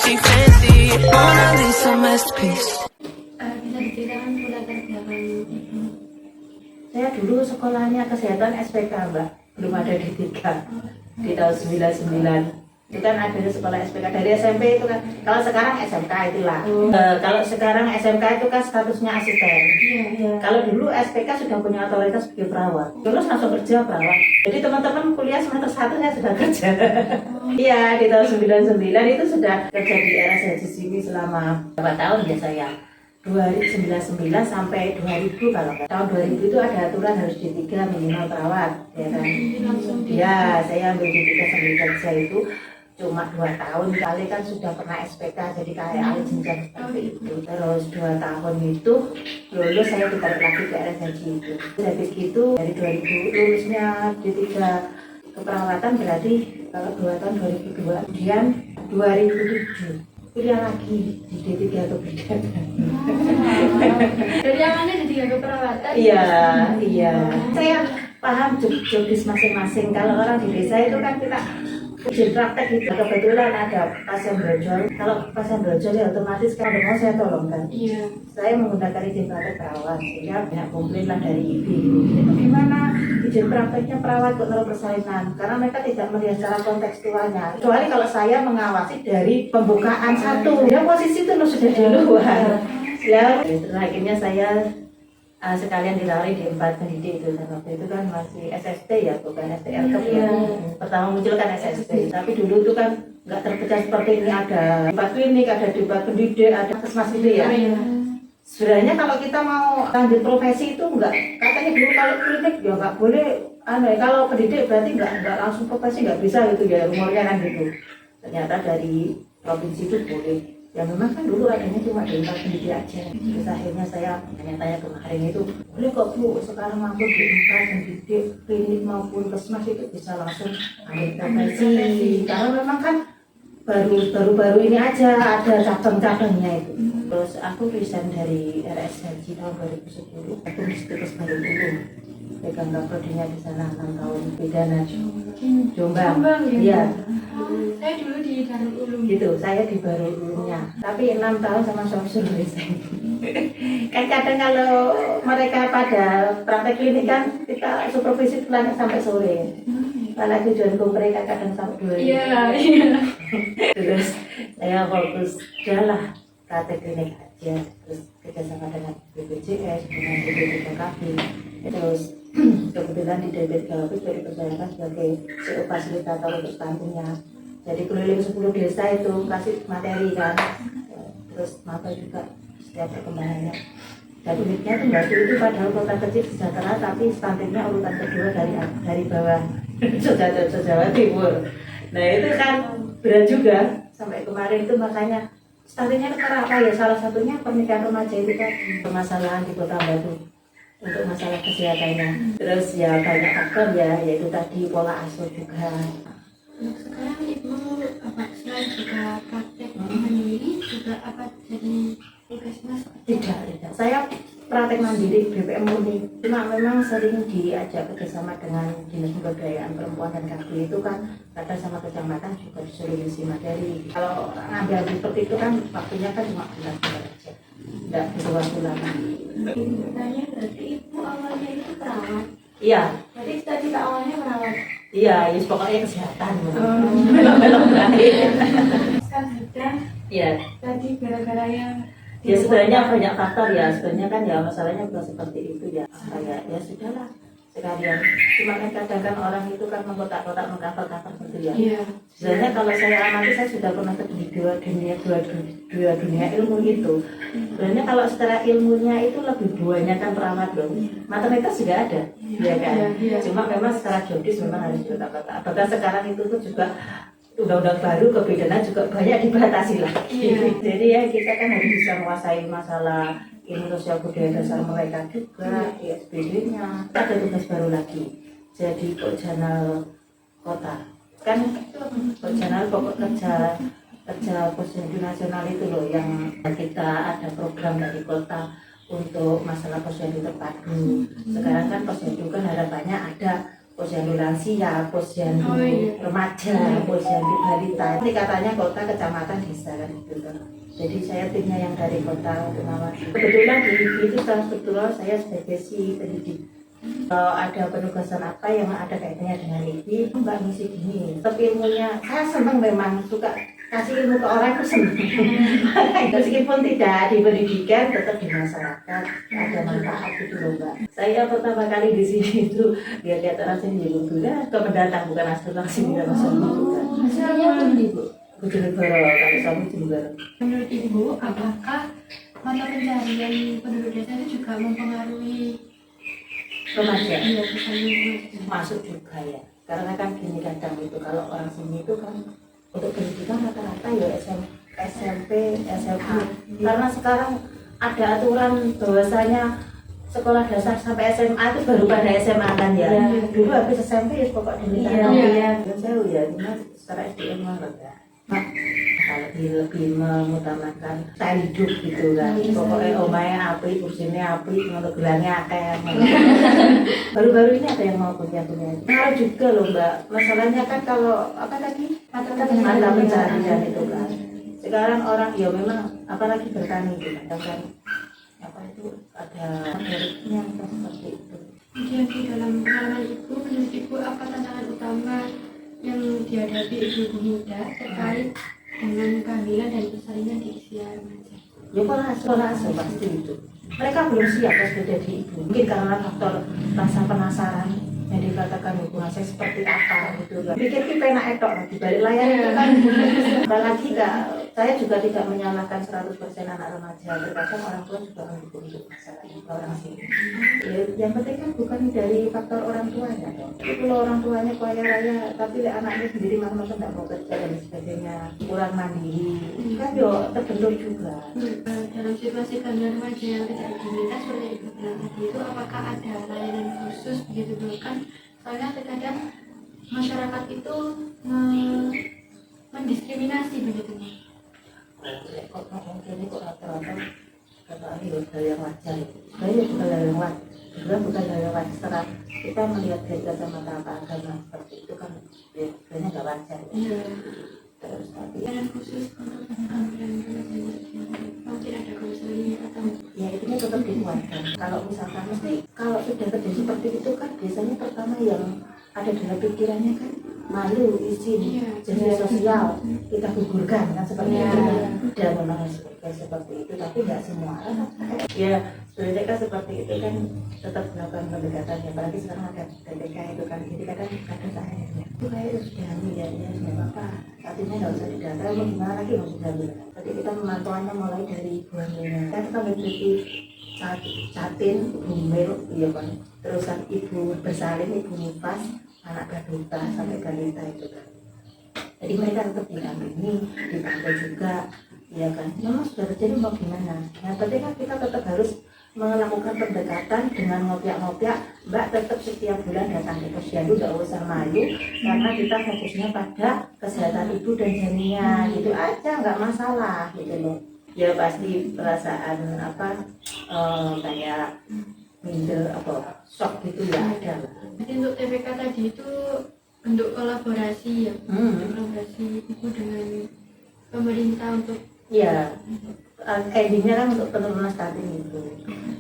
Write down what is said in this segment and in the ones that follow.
fancy, fancy. Mona Lisa masterpiece. Bisa diceritakan mulai dari belakang itu? Saya dulu sekolahnya kesehatan SPK, Mbak. Belum ada D3 di tahun 99. Itu kan ada sekolah SPK dari SMP itu kan. Kalau sekarang SMK itulah. Kalau sekarang SMK itu kan statusnya asisten. Kalau dulu SPK sudah punya otoritas sebagai perawat. Terus langsung kerja perawat. Jadi teman-teman kuliah semester 1 saya sudah kerja. Iya, di tahun 99 itu sudah kerja di RSCG sini selama berapa tahun ya saya? 2099 sampai 2000, kalau nggak tahun 2000 itu ada aturan harus D3 minimal perawat, ya kan? Ya, saya ambil D3 sambil kerja itu cuma 2 tahun, kali kan sudah pernah SPK, jadi kayak alih jenjang seperti itu. Terus 2 tahun itu lulus, saya ditarik lagi ke RSCG itu. Jadi gitu dari 2000 lulusnya D3 keperawatan, berarti kalau 2 tahun 2002, kemudian 2007 kuliah lagi di D3 kebidanan. Dari awalnya jadi keperawatan. Iya. Saya paham job-jobis masing-masing. Kalau orang di desa itu kan kita izin praktek gitu. Kebetulan ada pasien brojol. Kalau pasien brojol ya otomatis kalau ada mau saya tolongkan. Iya. Saya menggunakan izin praktek perawat. Sehingga banyak komplain lah dari ibu. Bagaimana izin prakteknya perawat kok naruh persalinan? Karena mereka tidak melihat secara kontekstualnya. Kecuali kalau saya mengawasi dari pembukaan satu. Ya posisi itu sudah di luar. Ya, terus akhirnya saya sekalian ditarik di 4 pendidik itu, dan waktu itu kan masih SST ya, bukan STR ya. Pertama muncul kan SST, tapi dulu itu kan nggak terpecah seperti ini, ada 4 klinik, ada 4 pendidik, ada puskesmas gitu ya. Sebenarnya kalau kita mau lanjut profesi itu nggak, katanya dulu kalau klinik ya nggak boleh, kalau pendidik berarti nggak langsung profesi, nggak bisa gitu ya, rumornya kan gitu. Ternyata dari provinsi itu boleh. Ya memang kan dulu adanya cuma di 4 pendidik aja. Terus akhirnya saya tanya-tanya kemarin itu, boleh kok Bu, sekarang mampu di 4 pendidik klinik maupun puskesmas itu bisa langsung ambil profesi. Karena memang kan baru-baru ini aja ada cabang-cabangnya itu. Terus aku resign dari RSCG tahun 2010. Aku mesti terus balik dulu. Pegang prodinya di sana 6 tahun pidana Jombang. Iya. Saya dulu di Darul Ulum. Gitu, saya di Darul Ulumnya. Tapi 6 tahun sama suami suruh resign. Kan kadang kalau mereka pada praktek klinik kan kita supervisi pulangnya sampai sore. Malah tujuanku mereka kadang sampai 2 Iya. Terus saya fokus udahlah praktek klinik aja, terus kerjasama dengan BPJS, dengan BPJKB. Terus kebetulan di DPKB juga dipercayakan sebagai CO fasilitator untuk stuntingnya. Jadi keliling 10 desa itu kasih materi kan, terus mata juga setiap perkembangannya. Dan uniknya itu Batu itu padahal kota kecil sejahtera, tapi stuntingnya urutan kedua dari bawah Jawa Timur. Nah itu kan berat juga sampai kemarin itu, makanya stuntingnya karena apa ya? Salah satunya pernikahan remaja itu kan, permasalahan di Kota Batu untuk masalah kesehatannya. Terus ya banyak faktor ya, yaitu tadi pola asuh juga. Sekarang Ibu apa selain juga praktek mandiri juga apa jadi puskesmas? Tidak. Saya praktek mandiri BPM murni. Cuma memang sering diajak kerjasama dengan Dinas Pemberdayaan Perempuan dan KB itu kan, kadang sama kecamatan juga disuruh isi materi. Kalau ngambil seperti itu kan waktunya kan cuma bulan-bulan aja, tidak butuh waktu lama. Tanya berarti Ibu awalnya itu perawat. Iya. Berarti cita-cita awalnya perawat. Iya, ya pokoknya kesehatan. Kan sudah. Iya. Tadi gara-gara yang Ya sebenarnya banyak faktor ya, sebenarnya kan ya masalahnya bukan seperti itu ya, kayak ya sudahlah sekalian. Cuma kan kadang kan orang itu kan mengkotak-kotak mengcover gitu ya. Iya. Sebenarnya kalau saya amati, saya sudah pernah di dua dunia ilmu itu. Sebenarnya kalau secara ilmunya itu lebih banyak kan perawat loh. Maternitas juga ada, ya kan. Cuma memang secara jobis memang harus kotak-kotak. Bahkan sekarang itu tuh juga undang-undang baru kebidanan juga banyak dibatasi lagi. Jadi ya kita kan harus bisa menguasai masalah ilmu sosial budaya dasar mereka juga, ISBD-nya. Ada tugas baru lagi, jadi Pokjanal Kota. Kan Pokjanal pokok kerja posyandu nasional itu loh, yang kita ada program dari kota untuk masalah posyandu terpadu. Sekarang kan posyandu kan harapannya ada posyandu lansia, posyandu Oh, iya. remaja, posyandu balita. Ini katanya kota, kecamatan, desa kan gitu kan. Jadi saya timnya yang dari kota untuk mengawasi. Kebetulan di IPI itu kebetulan saya sebagai si pendidik. Kalau ada penugasan apa yang ada kaitannya dengan IPI, Mbak misi gini. Tapi ilmunya, saya senang memang suka kasih ilmu ke orang itu senang. Meskipun tidak di pendidikan, tetap di masyarakat ada manfaat gitu loh Mbak. Saya pertama kali di sini itu lihat orang sini di Lubula, ke pendatang bukan asli langsung di Rasul juga. Hasilnya pun Ibu. Bojonegoro, kalau kamu Bojonegoro. Menurut Ibu, apakah mata pencarian penduduk desa itu juga mempengaruhi Remaja kesan lingkungan? masuk juga ya. Karena kan gini kadang itu kalau orang sini itu kan untuk pendidikan rata-rata ya SMP, SMA. Karena sekarang ada aturan bahwasanya sekolah dasar sampai SMA itu baru pada SMA kan ya. Dulu habis SMP ya pokok diminta Iya. saya ya cuma secara SDM banget ya. Nah, lebih mengutamakan style hidup gitu kan. Pokoknya omahnya api, kursinya api, untuk gelangnya akeh. Baru-baru ini ada yang mau punya. Nah juga loh Mbak, masalahnya kan kalau apa tadi mata pencarian itu kan. Sekarang orang ya memang apalagi bertani gitu kan apa itu ada meritnya seperti itu. Kemudian di dalam pengalaman Ibu, menurut Ibu apa tantangan utama yang dihadapi ibu-ibu muda terkait dengan kehamilan dan persalinan di usia remaja? Ya kolase pasti itu. Mereka belum siap pas jadi ibu. Mungkin karena faktor rasa penasaran yang dikatakan hubungan seks seperti apa gitu kan. Pikir kita enak etok di balik layar itu kan. Apalagi saya juga tidak menyalahkan 100% anak remaja. Terkadang orang tua juga mendukung untuk masalah itu orang sini. Ya, yang penting kan bukan dari faktor orang tuanya dong. Itu kalau orang tuanya kaya raya, tapi anaknya sendiri malah tidak mau kerja dan sebagainya, kurang mandiri, kan yo terbentuk juga. Dalam situasi kehamilan remaja yang tidak diminta seperti Ibu bilang tadi itu, apakah ada layanan khusus begitu Bu? Kan soalnya terkadang masyarakat itu mendiskriminasi begitu Bu. Kok mungkin kok rata-rata kata ini hal yang wajar itu. Sebenarnya bukan hal yang wajar. Sebenarnya bukan hal yang wajar. Setelah kita melihat dari kacamata agama seperti itu kan, ya sebenarnya nggak wajar. Iya. Terus tapi Layanan khusus untuk kehamilan remaja mungkin ada konseling atau ya itu tetap dikuatkan. Kalau misalkan mesti kalau sudah terjadi seperti itu kan biasanya pertama yang ada dalam pikirannya kan malu, izin, jadi sosial kita gugurkan kan seperti itu kan. Dan memang seperti itu tapi nggak semua ya sebenarnya kan seperti itu kan tetap melakukan pendekatannya. Apalagi sekarang ada PPK itu kan, jadi kadang saya itu kayak sudah hamil ya nggak apa-apa, artinya nggak usah didata, mau gimana lagi mau sudah hamil. Jadi kita memantauannya mulai dari ibu hamilnya, kan kita mengikuti catin, bumil, iya kan, terusan ibu bersalin, ibu nifas, anak balita sampai balita itu kan. Jadi mereka tetap didampingi, dipantau juga, ya kan. Memang sudah terjadi mau gimana? Yang penting kan kita tetap harus melakukan pendekatan dengan ngopiak-ngopiak. Mbak tetap setiap bulan datang ke posyandu, nggak usah malu, karena kita fokusnya pada kesehatan ibu dan janinnya, gitu aja, nggak masalah, gitu loh. Ya pasti perasaan apa kayak minder apa shock gitu ya ada lah. jadi untuk TPK tadi itu bentuk kolaborasi ya, kolaborasi ibu dengan pemerintah untuk ya endingnya kan untuk penurunan stunting itu.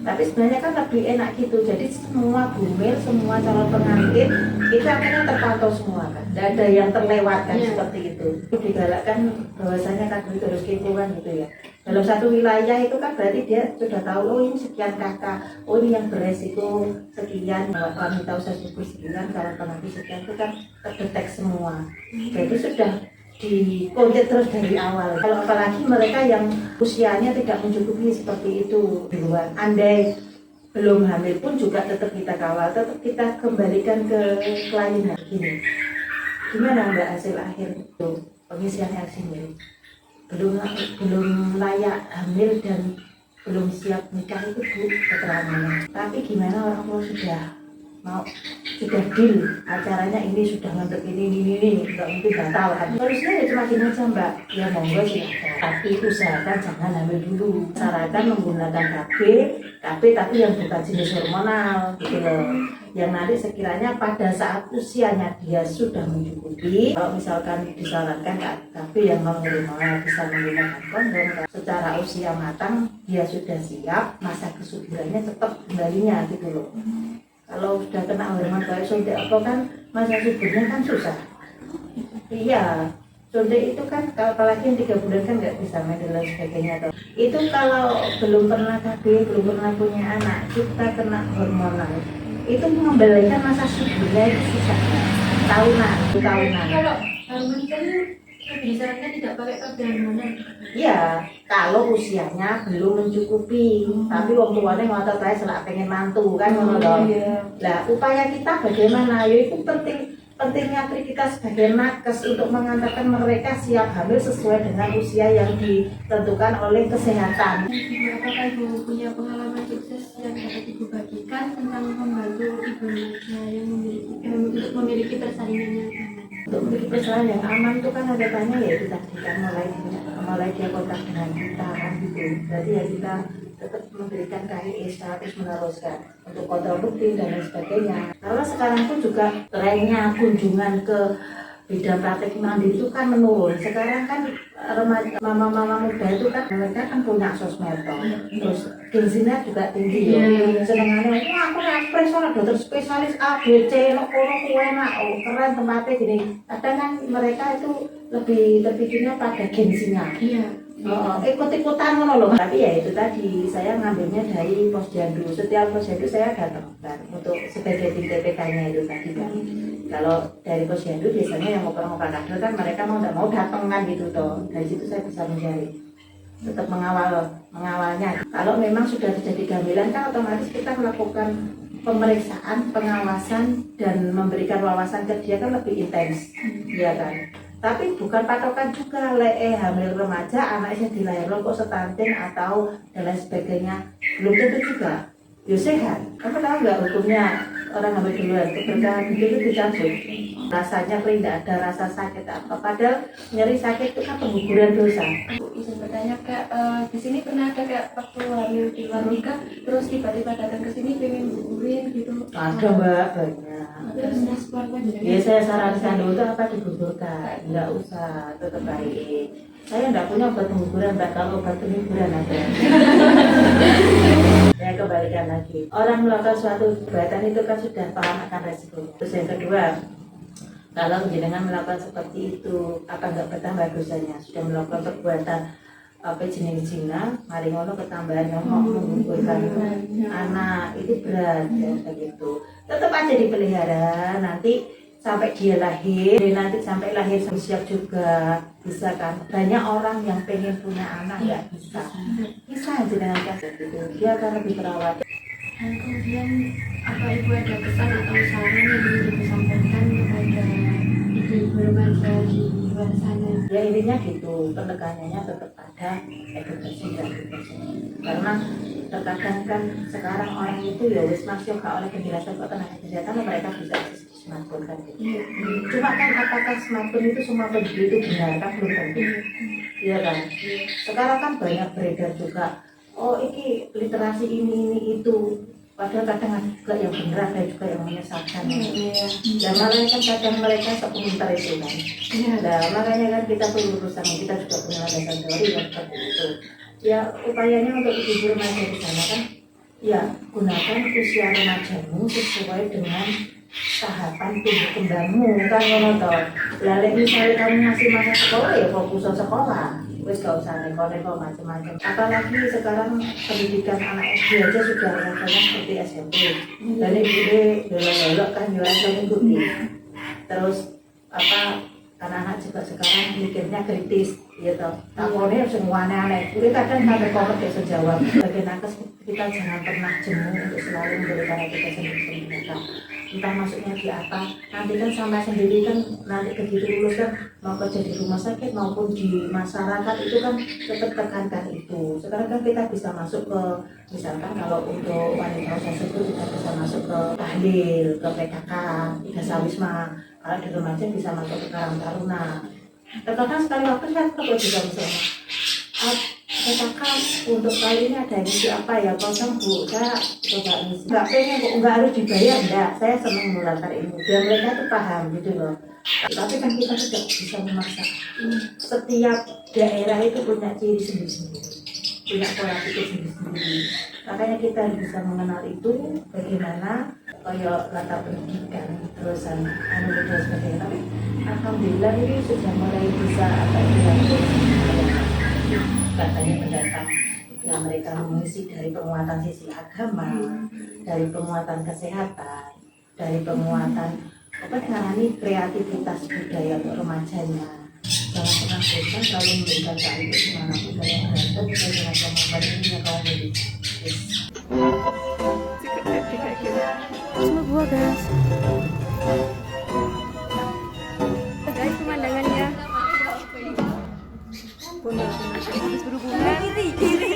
Tapi sebenarnya kan lebih enak gitu, jadi semua bumil, semua calon pengantin itu akhirnya terpantau semua kan, tidak ada yang terlewatkan seperti itu. Digalakkan bahwasanya kan itu harus kehidupan gitu ya. Dalam satu wilayah itu kan berarti dia sudah tahu, oh ini sekian kakak, oh ini yang beresiko sekian, wanita usia subur sekian, calon pengantin sekian, itu kan terdetek semua. Jadi sudah dikontek terus dari awal. Kalau apalagi mereka yang usianya tidak mencukupi seperti itu duluan, andai belum hamil pun juga tetap kita kawal, tetap kita kembalikan ke kelainan. Gini, gimana Mbak hasil akhir itu pengisian LC-nya? Belum layak hamil dan belum siap nikah itu Bu keterangannya. Tapi gimana orang tua sudah mau sudah deal acaranya ini sudah ngantuk ini nggak mungkin batal kan. Harusnya ya cuma gini aja Mbak, ya monggo silahkan, tapi usahakan jangan hamil dulu. Sarankan menggunakan KB tapi yang bukan jenis hormonal gitu loh, yang nanti sekiranya pada saat usianya dia sudah mencukupi, kalau misalkan disarankan KB yang normal bisa menggunakan kondom. Secara usia matang dia sudah siap, masa kesuburannya tetap kembalinya gitu loh. Kalau sudah kena hormon kayak suntik apa kan masa suburnya kan susah. Iya, suntik itu kan kalau apalagi yang 3 bulan kan nggak bisa main dan lain sebagainya. Itu kalau belum pernah KB, belum pernah punya anak, kita kena hormonal, itu mengembalikan masa suburnya itu susah. Tahunan. Kalau hormon kan lebih disarankan tidak pakai KB hormonal. Iya, kalau usianya belum mencukupi, tapi wong tuane ngotot ae selak pengen mantu kan ngono to. Lah, upaya kita bagaimana? Yaitu pentingnya kita sebagai nakes untuk mengantarkan mereka siap hamil sesuai dengan usia yang ditentukan oleh kesehatan. Apakah Ibu punya pengalaman sukses yang dapat Ibu bagikan tentang membantu ibu remaja yang untuk memiliki persalinan yang aman? Untuk memiliki persalinan yang aman itu kan ada banyak ya, itu tadi kan mulai dia kontak dengan kita kan gitu. Berarti ya kita tetap memberikan KIE terus meneruskan untuk kontrol rutin dan lain sebagainya. Karena sekarang pun juga trennya kunjungan ke bidang praktek mandiri itu kan menurun. Sekarang kan remaja mama-mama muda itu kan mereka kan punya sosmed terus gengsinya juga tinggi ya. Senengannya aku spesialis dokter spesialis A B C no kono enak keren tempatnya gini. Kadang kan mereka itu lebih terpikirnya pada gengsinya. Ikut-ikutan ngono loh. Tapi ya itu tadi saya ngambilnya dari posyandu. Setiap posyandu saya datang kan untuk sebagai tim TPK-nya itu tadi kan. Kalau dari posyandu biasanya yang ngoper-ngoper kader kan mereka mau nggak mau datang kan gitu toh. Dari situ saya bisa mencari, tetap mengawalnya. Kalau memang sudah terjadi kehamilan kan otomatis kita melakukan pemeriksaan, pengawasan dan memberikan wawasan ke dia kan lebih intens, ya kan. Tapi bukan patokan juga hamil remaja anaknya dilahirkan kok stunting atau dan lain sebagainya, belum tentu juga. Ya sehat. Kamu tahu nggak hukumnya orang hamil duluan keberkahan itu dicabut? Rasanya kalau tidak ada rasa sakit apa, padahal nyeri sakit itu kan pengguguran dosa. Aku izin bertanya Kak, di sini pernah ada Kak waktu hamil di luar nikah terus tiba-tiba datang ke sini pengen gugurin gitu? Ada Mbak, banyak. Terus respon Ya saya sarankan dulu itu apa digugurkan, nggak usah, tetap baik. Saya nggak punya obat pengguguran Mbak, kalau obat pengguguran ada. Ya kembalikan lagi, orang melakukan suatu perbuatan itu kan sudah paham akan resikonya. Terus yang kedua, kalau jenengan melakukan seperti itu, apa nggak bertambah dosanya? Sudah melakukan perbuatan apa jenis zina, mari ngono ketambahan nyomok menggugurkan anak itu berat ya begitu. Tetap aja dipelihara nanti sampai dia lahir, nanti sampai lahir siap juga bisa kan. Banyak orang yang pengen punya anak nggak bisa aja dengan kasih gitu, dia akan lebih terawat. Dan kemudian apa Ibu ada pesan atau saran yang ingin Ibu sampaikan kepada ibu remaja di luar sana? Ya intinya gitu, penekanannya tetap ada edukasi dan edukasi. Karena terkadang kan sekarang orang itu ya wis masuk oleh penjelasan kok tenaga kesehatan mereka bisa akses smartphone kan gitu. Cuma kan apakah smartphone itu semua begitu itu benar kan belum tentu. Iya kan. Sekarang kan banyak beredar juga. Oh iki literasi ini itu. Padahal kadang ada juga yang benar, ada juga yang menyesatkan. Dan makanya kan kadang mereka sepintar itu kan. Nah makanya kan kita perlu berusaha, kita juga punya landasan teori yang seperti itu. Ya upayanya untuk ibu remaja di sana kan, ya gunakan usia remajamu sesuai dengan tahapan tumbuh kembangmu kan ngono to. Lalu misalnya kamu masih masa sekolah ya fokus ke sekolah. Wes gak usah neko-neko macam-macam. Apalagi sekarang pendidikan anak SD aja sudah levelnya seperti SMP. Dan ibu belok-belok kan jualan mengikuti. Terus apa anak-anak juga sekarang mikirnya kritis gitu. Takonnya semua aneh-aneh. Jadi kadang sampai komen bisa jawab. Bagi nakes kita jangan pernah jemu untuk selalu memberikan edukasi mereka. entah masuknya di apa. Nanti kan sama sendiri kan, nanti begitu lulus kan mau kerja di rumah sakit maupun di masyarakat itu kan tetap tekankan itu. Sekarang kan kita bisa masuk ke, misalkan kalau untuk wanita usia itu kita bisa masuk ke tahlil, ke PKK, Ijazah Wisma. Kalau di remaja bisa masuk ke Karang Taruna. Terkadang sekali waktu saya perlu juga misalnya, PKK untuk kali ini ada ngisi apa ya, kosong Bu, saya coba ngisi. Nggak pengen kok, nggak harus dibayar, enggak. Saya senang menularkan ilmu, biar mereka tuh paham gitu loh. Tapi kan kita tidak bisa memaksa. Setiap daerah itu punya ciri sendiri-sendiri, punya pola pikir sendiri-sendiri. Makanya kita bisa mengenal itu bagaimana kayak latar pendidikan, terusan anu dan sebagainya. Tapi alhamdulillah ini sudah mulai bisa apa itu katanya pendatang yang mereka mengisi dari penguatan sisi agama, dari penguatan kesehatan, dari penguatan apa ngarani kreativitas budaya remajanya. Jangan pernah bosan selalu memberikan kearifan dimanapun kalian berada, kita dengan kemampuan ini ya kaum medis. Semua buah guys. Guys, pemandangannya. Habis berhubungan. Kiri.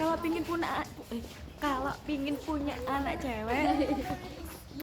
Kalau pingin punya anak cewek